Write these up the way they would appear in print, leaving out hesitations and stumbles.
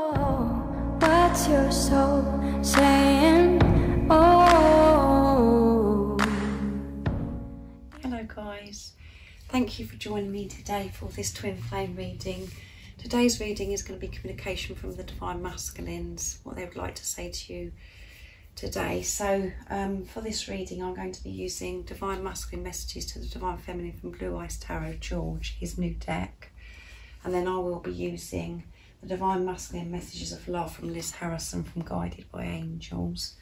What's your soul saying? Oh. Hello guys, thank you for joining me today for this twin flame reading. Today's reading is going to be communication from the Divine Masculines, what they would like to say to you today. So for this reading I'm going to be using Divine Masculine Messages to the Divine Feminine from Blue Eyes Tarot George, his new deck. And then I will be using the Divine Masculine Messages of Love from Liz Harrison from Guided by Angels.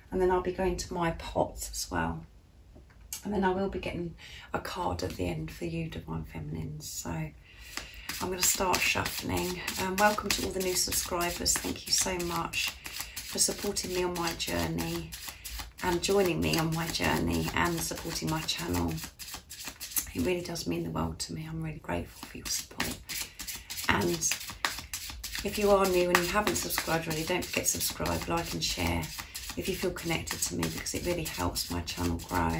And then I'll be going to my pots as well. And then I will be getting a card at the end for you Divine Feminines. So I'm going to start shuffling. Welcome to all the new subscribers. Thank you so much for supporting me on my journey and joining me on my journey and supporting my channel. It really does mean the world to me. I'm really grateful for your support. And if you are new and you haven't subscribed already, don't forget to subscribe, like and share if you feel connected to me, because it really helps my channel grow.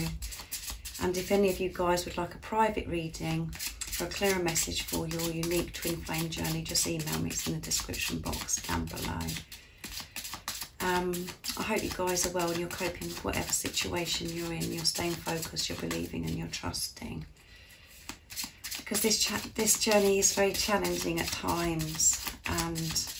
And if any of you guys would like a private reading or a clearer message for your unique twin flame journey, just email me. It's in the description box down below. I hope you guys are well and you're coping with whatever situation you're in. You're staying focused, you're believing and you're trusting. Because this journey is very challenging at times and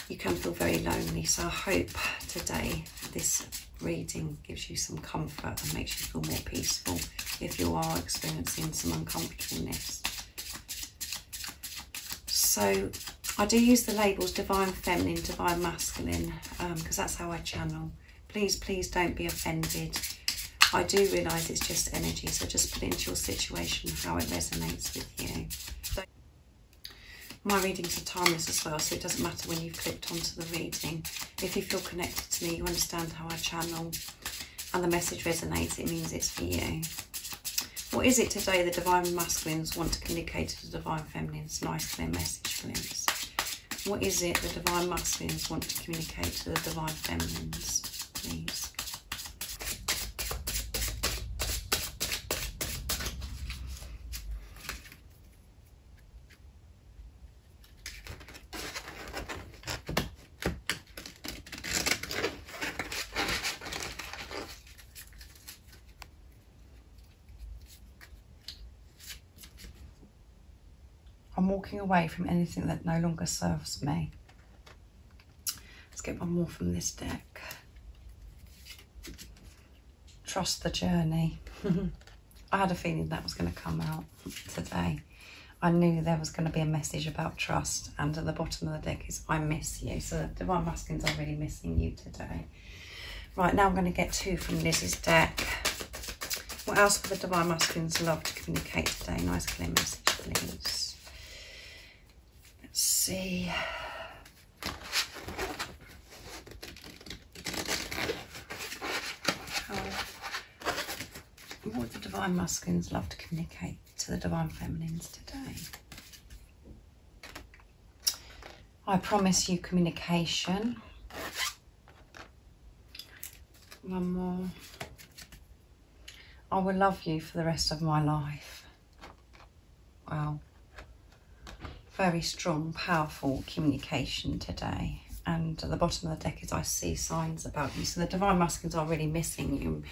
you can feel very lonely. So I hope today this reading gives you some comfort and makes you feel more peaceful if you are experiencing some uncomfortableness. So I do use the labels Divine Feminine, Divine Masculine, because that's how I channel. Please don't be offended. I do realise it's just energy, so just put it into your situation how it resonates with you. So, my readings are timeless as well, so it doesn't matter when you've clicked onto the reading. If you feel connected to me, you understand how I channel, and the message resonates, it means it's for you. What is it today the Divine Masculines want to communicate to the Divine Feminines? Nice clear message, please. What is it the Divine Masculines want to communicate to the Divine Feminines, please? I'm walking away from anything that no longer serves me. Let's get one more from this deck. Trust the journey. I had a feeling that was going to come out today. I knew there was going to be a message about trust, and at the bottom of the deck is I miss you. So the Divine Masculines are really missing you today. Right, now I'm going to get two from Liz's deck. What else would the Divine Masculines love to communicate today? Nice clear message, please. Let's see. What would the Divine Masculines love to communicate to the Divine Feminines today? I promise you communication. One more. I will love you for the rest of my life. Wow. Very strong, powerful communication today. And at the bottom of the deck is I see signs about you. So the Divine Masculines are really missing you.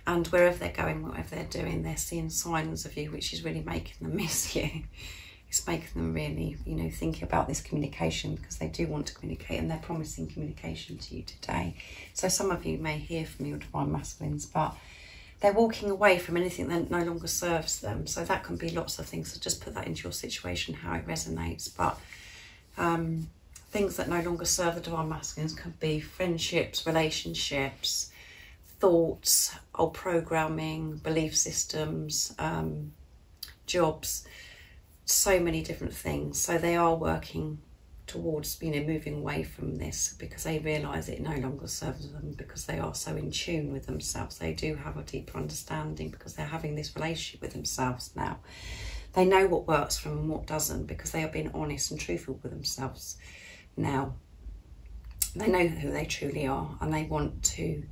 And wherever they're going, whatever they're doing, they're seeing signs of you, which is really making them miss you. It's making them really, you know, think about this communication, because they do want to communicate and they're promising communication to you today. So some of you may hear from your Divine Masculines, but they're walking away from anything that no longer serves them. So that can be lots of things. So just put that into your situation, how it resonates. But things that no longer serve the Divine Masculines could be friendships, relationships, thoughts, old programming, belief systems, jobs, so many different things. So they are working towards, you know, moving away from this because they realise it no longer serves them, because they are so in tune with themselves. They do have a deeper understanding because they're having this relationship with themselves now. They know what works for them and what doesn't, because they are being honest and truthful with themselves now. They know who they truly are and they want to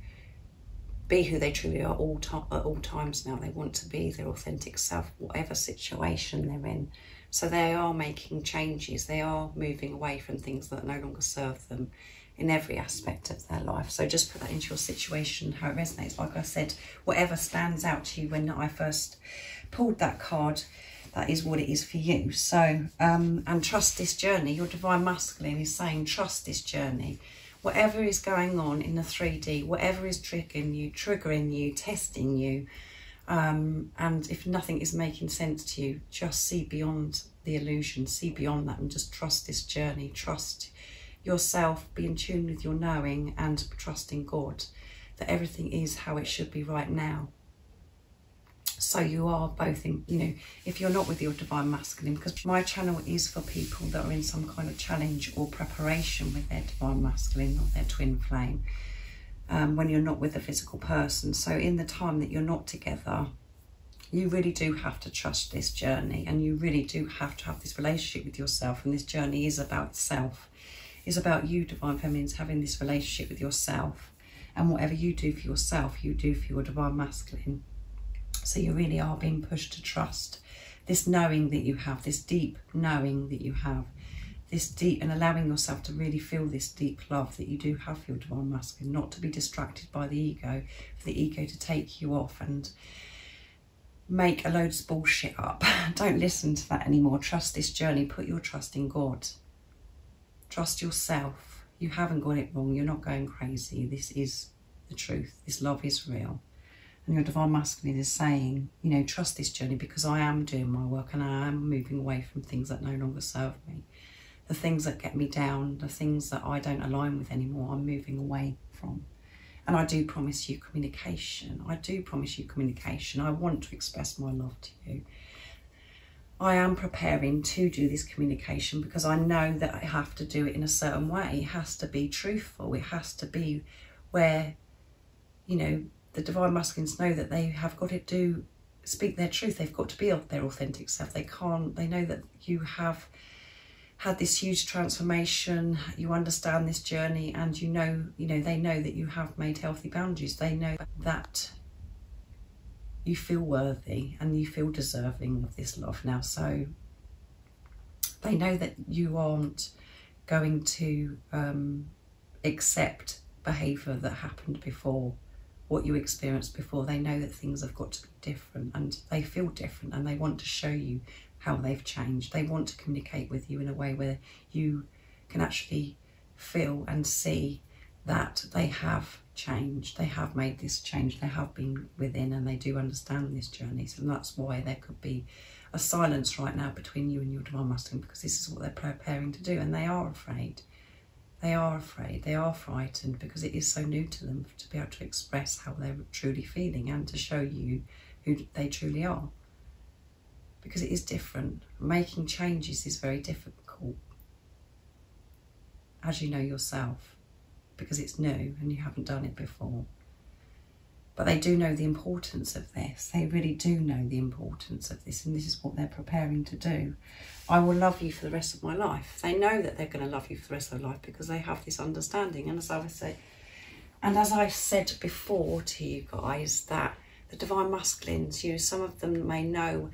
be who they truly are at all times now. They want to be their authentic self, whatever situation they're in. So they are making changes. They are moving away from things that no longer serve them in every aspect of their life. So just put that into your situation, how it resonates. Like I said, whatever stands out to you when I first pulled that card, that is what it is for you. So, and trust this journey. Your Divine Masculine is saying, trust this journey. Whatever is going on in the 3D, whatever is triggering you, testing you, and if nothing is making sense to you, just see beyond the illusion, see beyond that, and just trust this journey. Trust yourself, be in tune with your knowing, and trust in God that everything is how it should be right now. So you are both in, you know, if you're not with your Divine Masculine, because my channel is for people that are in some kind of challenge or preparation with their Divine Masculine or their twin flame, when you're not with a physical person. So in the time that you're not together, you really do have to trust this journey, and you really do have to have this relationship with yourself. And this journey is about self. It's about you, Divine Feminines, having this relationship with yourself. And whatever you do for yourself, you do for your Divine Masculine. So you really are being pushed to trust this knowing that you have, this deep knowing that you have, this deep, and allowing yourself to really feel this deep love that you do have for your Divine Masculine, not to be distracted by the ego, for the ego to take you off and make a load of bullshit up. Don't listen to that anymore. Trust this journey. Put your trust in God. Trust yourself. You haven't got it wrong. You're not going crazy. This is the truth. This love is real. And your Divine Masculine is saying, you know, trust this journey, because I am doing my work and I am moving away from things that no longer serve me. The things that get me down, the things that I don't align with anymore, I'm moving away from. And I do promise you communication. I do promise you communication. I want to express my love to you. I am preparing to do this communication because I know that I have to do it in a certain way. It has to be truthful. It has to be where, you know, the Divine Masculines know that they have got to speak their truth. They've got to be their authentic self. They know that you have had this huge transformation. You understand this journey, and they know that you have made healthy boundaries. They know that you feel worthy and you feel deserving of this love now. So they know that you aren't going to accept behaviour that happened before, what you experienced before. They know that things have got to be different, and they feel different, and they want to show you how they've changed. They want to communicate with you in a way where you can actually feel and see that they have changed. They have made this change. They have been within, and they do understand this journey. So that's why there could be a silence right now between you and your Divine Masculine, because this is what they're preparing to do, and they are afraid. They are afraid, they are frightened, because it is so new to them to be able to express how they're truly feeling and to show you who they truly are. Because it is different. Making changes is very difficult, as you know yourself, because it's new and you haven't done it before. But they do know the importance of this. They really do know the importance of this, and this is what they're preparing to do. I will love you for the rest of my life. They know that they're going to love you for the rest of their life because they have this understanding. And as I've said before to you guys, that the Divine Masculines, some of them may know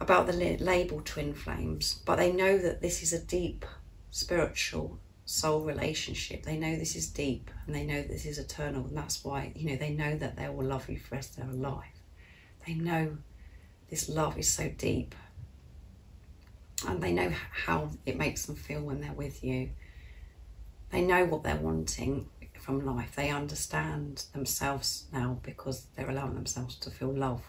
about the label twin flames, but they know that this is a deep spiritual soul relationship. They know this is deep, and they know that this is eternal, and that's why, they know that they will love you for the rest of their life. They know this love is so deep, and they know how it makes them feel when they're with you. They know what they're wanting from life. They understand themselves now because they're allowing themselves to feel love,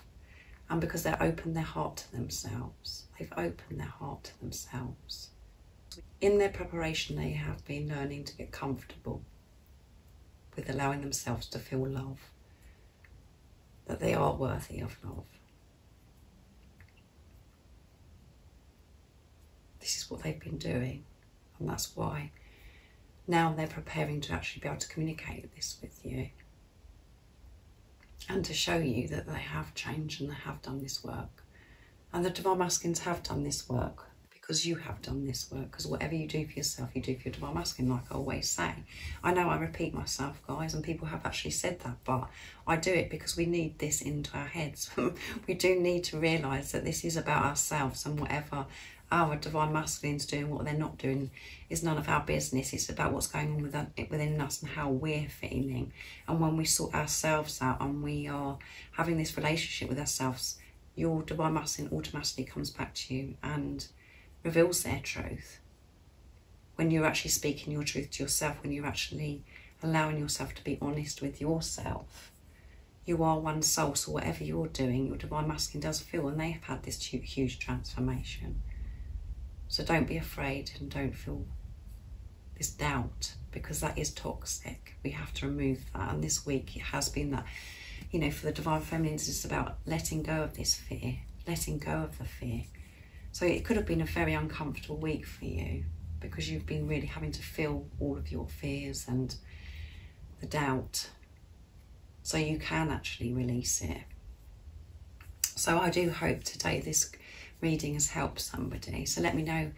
and because they've opened their heart to themselves. They've opened their heart to themselves. In their preparation, they have been learning to get comfortable with allowing themselves to feel love, that they are worthy of love. This is what they've been doing, and that's why now they're preparing to actually be able to communicate this with you and to show you that they have changed and they have done this work. And the Divine Masculines have done this work, because you have done this work. Because whatever you do for yourself, you do for your divine masculine, like I always say. I know I repeat myself, guys, and people have actually said that, but I do it because we need this into our heads. We do need to realise that this is about ourselves, and whatever our divine masculine's doing, what they're not doing, is none of our business. It's about what's going on within us and how we're feeling. And when we sort ourselves out and we are having this relationship with ourselves, your divine masculine automatically comes back to you and reveals their truth. When you're actually speaking your truth to yourself, when you're actually allowing yourself to be honest with yourself, you are one soul. So whatever you're doing, your divine masculine does feel, and they have had this huge transformation. So don't be afraid and don't feel this doubt, because that is toxic. We have to remove that. And this week it has been that, you know, for the divine feminine, it's just about letting go of this fear, letting go of the fear. So it could have been a very uncomfortable week for you, because you've been really having to feel all of your fears and the doubt, so you can actually release it. So I do hope today this reading has helped somebody. So let me know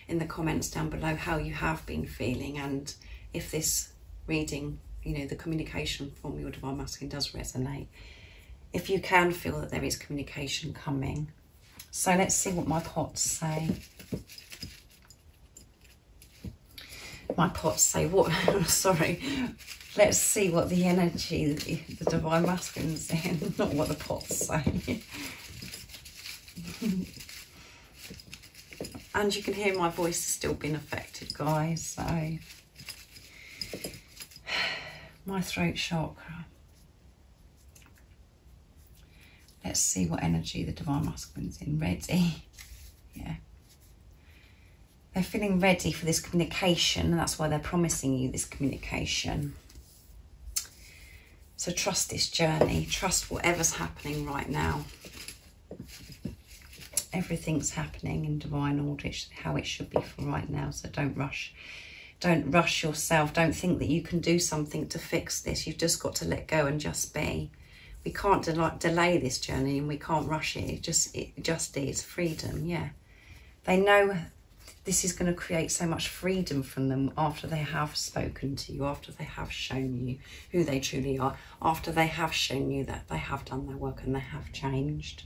in the comments down below how you have been feeling, and if this reading, you know, the communication from your divine masculine does resonate, if you can feel that there is communication coming. So let's see what my pots say. My pots say what? Sorry. Let's see what the energy, the divine masculine's in, not what the pots say. And you can hear my voice has still been affected, guys. So my throat chakra. Let's see what energy the divine masculine's in. Ready. Yeah. They're feeling ready for this communication, and that's why they're promising you this communication. So trust this journey. Trust whatever's happening right now. Everything's happening in divine order, how it should be for right now. So don't rush. Don't rush yourself. Don't think that you can do something to fix this. You've just got to let go and just be. We can't delay this journey, and we can't rush it. It just is freedom. Yeah, they know this is going to create so much freedom from them after they have spoken to you, after they have shown you who they truly are, after they have shown you that they have done their work and they have changed.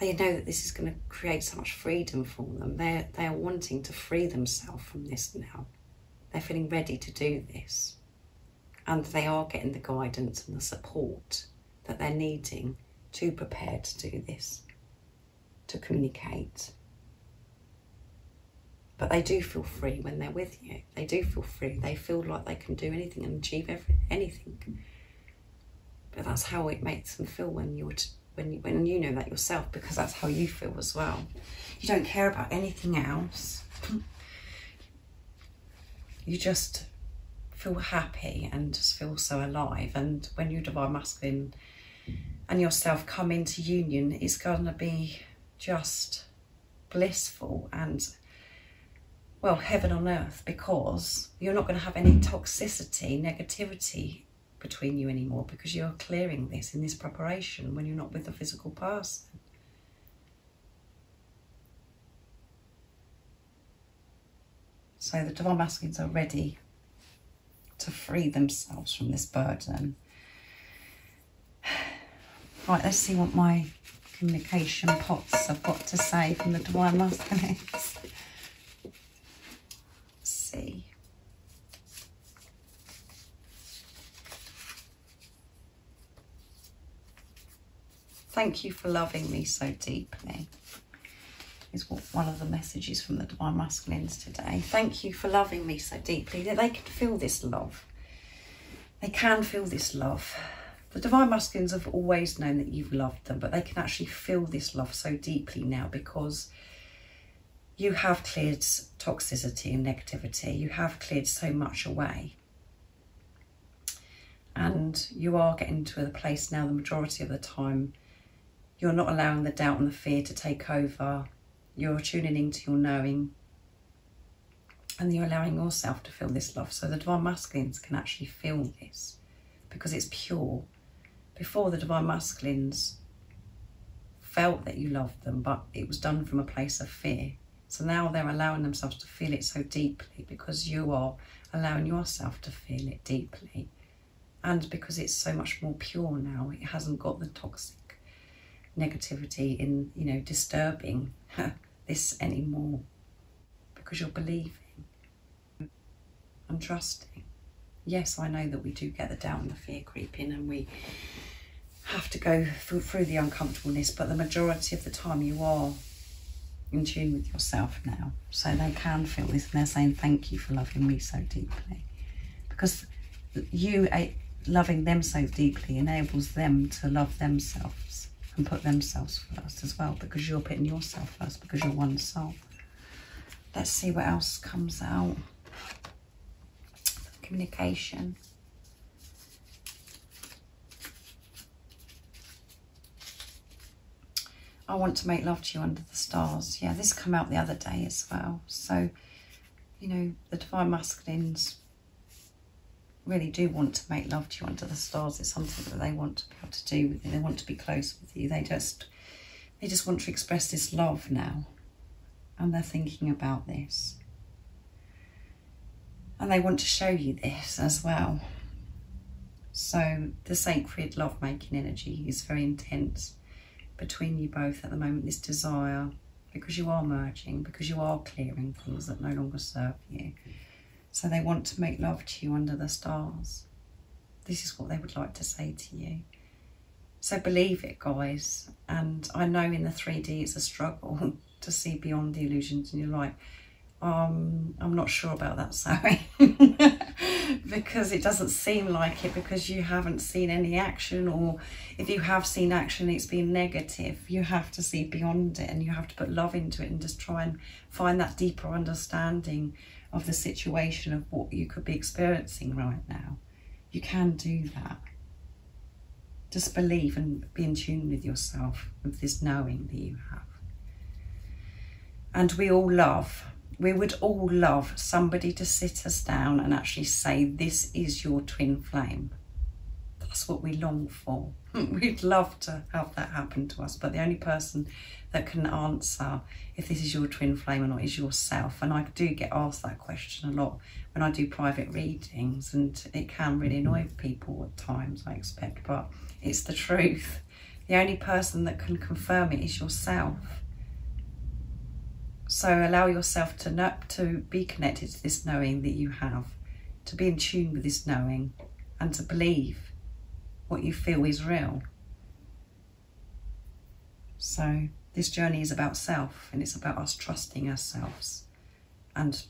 They know that this is going to create so much freedom for them. They are wanting to free themselves from this now. They're feeling ready to do this. And they are getting the guidance and the support that they're needing to prepare to do this, to communicate. But they do feel free when they're with you. They do feel free. They feel like they can do anything and achieve anything. But that's how it makes them feel when you know that yourself, because that's how you feel as well. You don't care about anything else. You just feel happy and just feel so alive. And when your divine masculine and yourself come into union, it's going to be just blissful and, well, heaven on earth, because you're not going to have any toxicity, negativity between you anymore, because you're clearing this in this preparation when you're not with the physical person. So the divine masculines are ready to free themselves from this burden. Right, let's see what my communication pots have got to say from the divine masculines. Let's see. Thank you for loving me so deeply, is what one of the messages from the divine masculines today. Thank you for loving me so deeply, that they can feel this love. They can feel this love. The divine masculines have always known that you've loved them, but they can actually feel this love so deeply now, because you have cleared toxicity and negativity. You have cleared so much away. And you are getting to the place now, the majority of the time, you're not allowing the doubt and the fear to take over. You're tuning into your knowing, and you're allowing yourself to feel this love. So the divine masculines can actually feel this, because it's pure. Before, the divine masculines felt that you loved them, but it was done from a place of fear. So now they're allowing themselves to feel it so deeply because you are allowing yourself to feel it deeply. And because it's so much more pure now, it hasn't got the toxic negativity in, you know, disturbing this anymore. Because you're believing and trusting. Yes, I know that we do get the doubt and the fear creeping, and we have to go through the uncomfortableness, but the majority of the time you are in tune with yourself now. So they can feel this, and they're saying, thank you for loving me so deeply. Because you loving them so deeply enables them to love themselves and put themselves first as well, because you're putting yourself first, because you're one soul. Let's see what else comes out. Communication. I want to make love to you under the stars. Yeah, this came out the other day as well. So, you know, the Divine Masculines really do want to make love to you under the stars. It's something that they want to be able to do with you. They want to be close with you. They just want to express this love now. And they're thinking about this. And they want to show you this as well. So the sacred love-making energy is very intense between you both at the moment, this desire, because you are merging, because you are clearing things that no longer serve you. So they want to make love to you under the stars. This is what they would like to say to you. So believe it, guys. And I know in the 3D it's a struggle to see beyond the illusions, and you're like, I'm not sure about that, Zoe. Because it doesn't seem like it, because you haven't seen any action, or if you have seen action, it's been negative. You have to see beyond it, and you have to put love into it and just try and find that deeper understanding of the situation, of what you could be experiencing right now. You can do that. Just believe and be in tune with yourself, with this knowing that you have. And we would all love somebody to sit us down and actually say, this is your twin flame. That's what we long for. We'd love to have that happen to us, but the only person that can answer if this is your twin flame or not is yourself. And I do get asked that question a lot when I do private readings, and it can really annoy people at times, I expect, but it's the truth. The only person that can confirm it is yourself. So allow yourself to be connected to this knowing that you have, to be in tune with this knowing, and to believe what you feel is real. So this journey is about self, and it's about us trusting ourselves and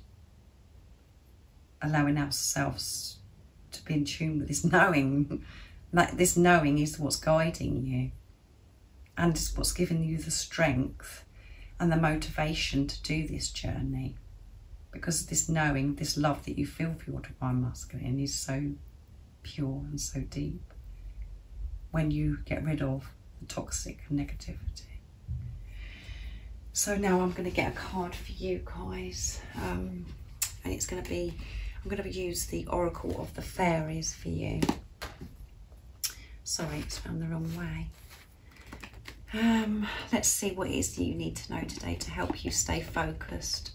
allowing ourselves to be in tune with this knowing. That this knowing is what's guiding you, and it's what's giving you the strength and the motivation to do this journey, because this knowing, this love that you feel for your Divine Masculine is so pure and so deep when you get rid of the toxic negativity. So now I'm going to get a card for you guys, and it's going to be, I'm going to use the Oracle of the Fairies for you. Sorry, it's found the wrong way. Let's see what it is that you need to know today to help you stay focused,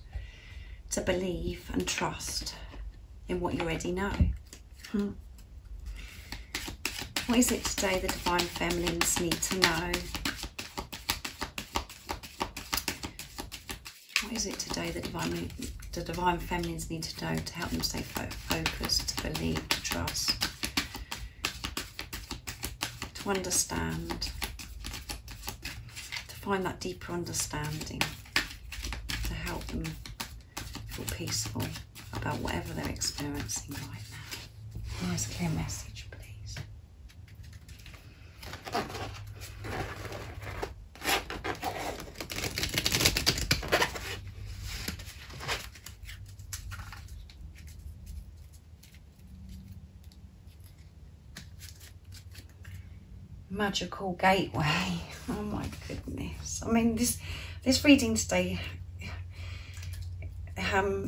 to believe and trust in what you already know. What is it today the Divine Feminines need to know? What is it today the Divine Feminines need to know to help them stay focused, to believe, to trust, to understand, to find that deeper understanding, to help them feel peaceful about whatever they're experiencing right now? Nice clear message, please. Magical gateway. Oh my goodness. I mean, this reading today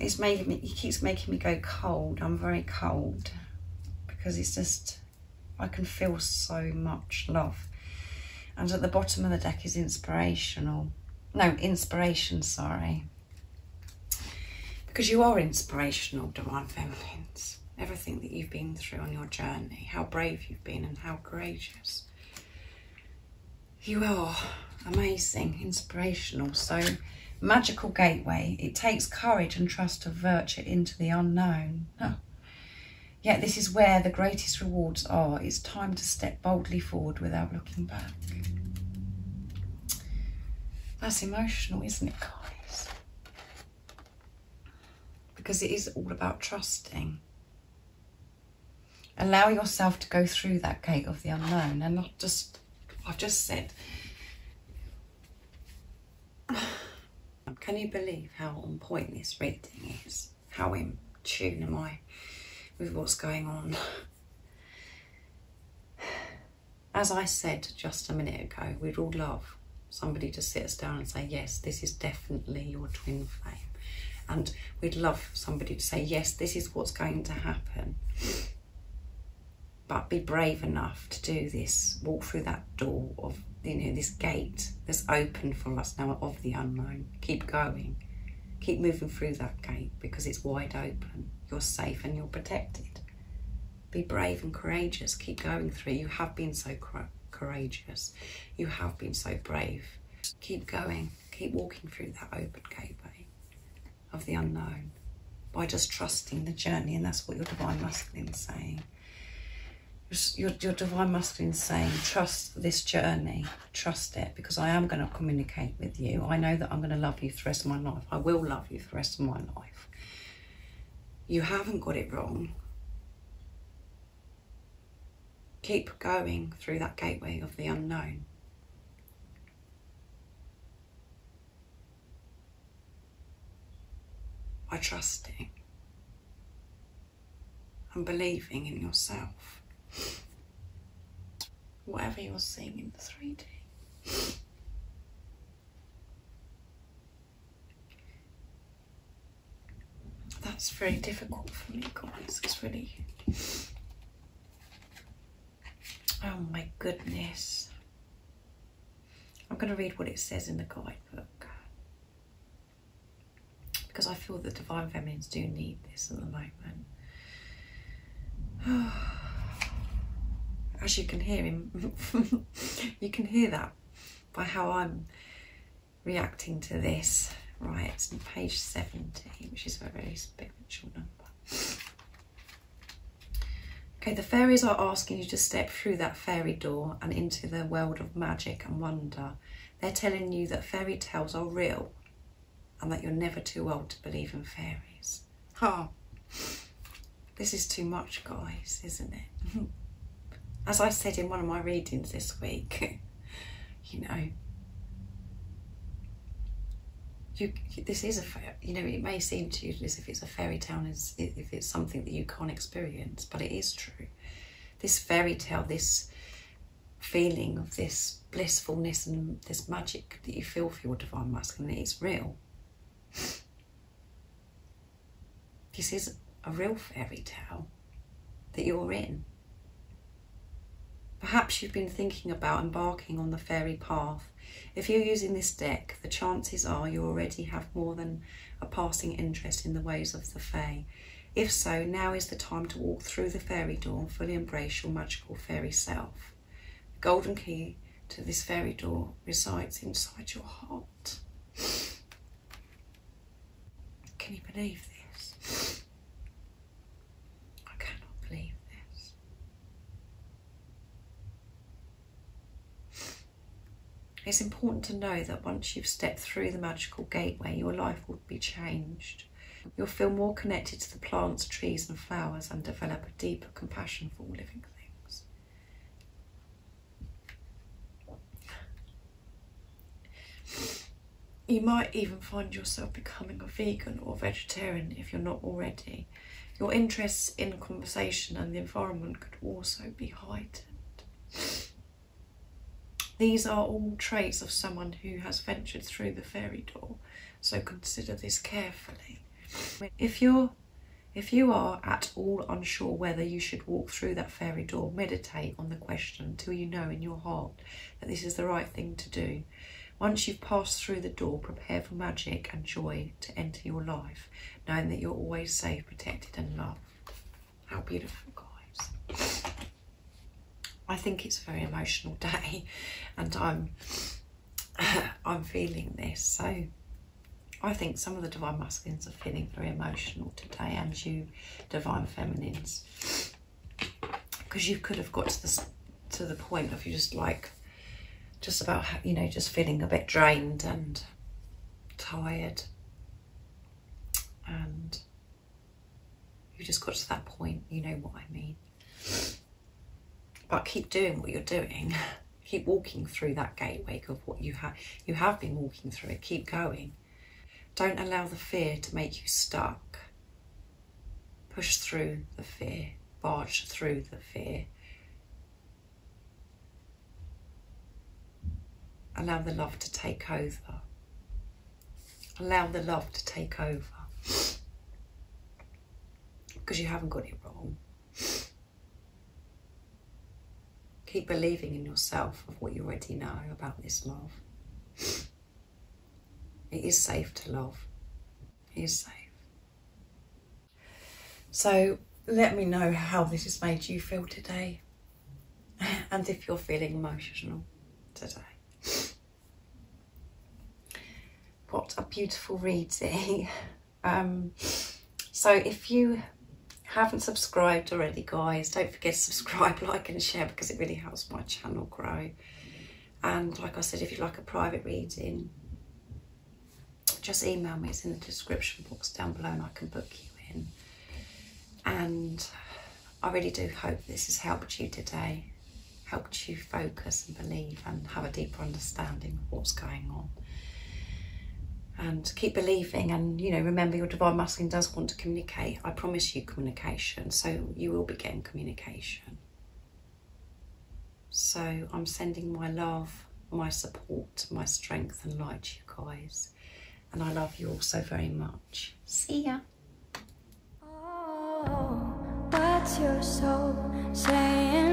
is making me, it keeps making me go cold. I'm very cold because it's just, I can feel so much love. And at the bottom of the deck is inspiration, sorry. Because you are inspirational, Divine Feminines. Everything that you've been through on your journey, how brave you've been and how courageous. You are amazing, inspirational. So, magical gateway. It takes courage and trust to venture into the unknown. Yet this is where the greatest rewards are. It's time to step boldly forward without looking back. That's emotional, isn't it, guys? Because it is all about trusting. Allow yourself to go through that gate of the unknown, and I've just said, can you believe how on point this reading is? How in tune am I with what's going on? As I said just a minute ago, we'd all love somebody to sit us down and say, yes, this is definitely your twin flame. And we'd love somebody to say, yes, this is what's going to happen. But be brave enough to do this. Walk through that door of, this gate that's open for us now of the unknown. Keep going. Keep moving through that gate because it's wide open. You're safe and you're protected. Be brave and courageous. Keep going through. You have been so courageous. You have been so brave. Keep going. Keep walking through that open gateway of the unknown by just trusting the journey. And that's what your Divine Masculine is saying. Your Divine Masculine is saying, trust this journey, trust it, because I am going to communicate with you. I know that I'm going to love you for the rest of my life. I will love you for the rest of my life. You haven't got it wrong. Keep going through that gateway of the unknown. By trusting and believing in yourself. Whatever you're seeing in the 3D. That's very difficult for me, guys. It's really... Oh my goodness. I'm going to read what it says in the guidebook. Because I feel that Divine Feminines do need this at the moment. As you can hear him, you can hear that by how I'm reacting to this. Right, it's on page 70, which is a very spiritual number. Okay, the fairies are asking you to step through that fairy door and into the world of magic and wonder. They're telling you that fairy tales are real and that you're never too old to believe in fairies. Oh, this is too much, guys, isn't it? As I said in one of my readings this week, this is it may seem to you as if it's a fairy tale, if it's something that you can't experience, but it is true. This fairy tale, this feeling of this blissfulness and this magic that you feel for your Divine Masculine, is real. This is a real fairy tale that you're in. Perhaps you've been thinking about embarking on the fairy path. If you're using this deck, the chances are you already have more than a passing interest in the ways of the fae. If so, now is the time to walk through the fairy door and fully embrace your magical fairy self. The golden key to this fairy door resides inside your heart. Can you believe this? I cannot believe this. It's important to know that once you've stepped through the magical gateway, your life will be changed. You'll feel more connected to the plants, trees and flowers and develop a deeper compassion for all living things. You might even find yourself becoming a vegan or vegetarian if you're not already. Your interests in conversation and the environment could also be heightened. These are all traits of someone who has ventured through the fairy door, so consider this carefully. If you're If you are at all unsure whether you should walk through that fairy door, meditate on the question until you know in your heart that this is the right thing to do. Once you've passed through the door, prepare for magic and joy to enter your life, knowing that you're always safe, protected and loved. How beautiful, guys. I think it's a very emotional day, and I'm feeling this. So I think some of the Divine Masculines are feeling very emotional today, and you Divine Feminines, because you could have got to the point of you just about, you know, just feeling a bit drained and tired, and you just got to that point, you know what I mean. But keep doing what you're doing. Keep walking through that gateway of what you have been walking through it. Keep going. Don't allow the fear to make you stuck. Push through the fear. Barge through the fear. Allow the love to take over. Allow the love to take over. Because you haven't got it wrong. Keep believing in yourself of what you already know about this love. It is safe to love. It is safe. So let me know how this has made you feel today, and if you're feeling emotional today. What a beautiful reading. So if you haven't subscribed already, guys, don't forget to subscribe, like and share, because it really helps my channel grow. And like I said, if you'd like a private reading, just email me. It's in the description box down below and I can book you in. And I really do hope this has helped you today, helped you focus and believe and have a deeper understanding of what's going on. And keep believing, and, you know, remember your Divine Masculine does want to communicate. I promise you communication, so you will be getting communication. So I'm sending my love, my support, my strength and light to you guys. And I love you all so very much. See ya. Oh, what's your soul saying?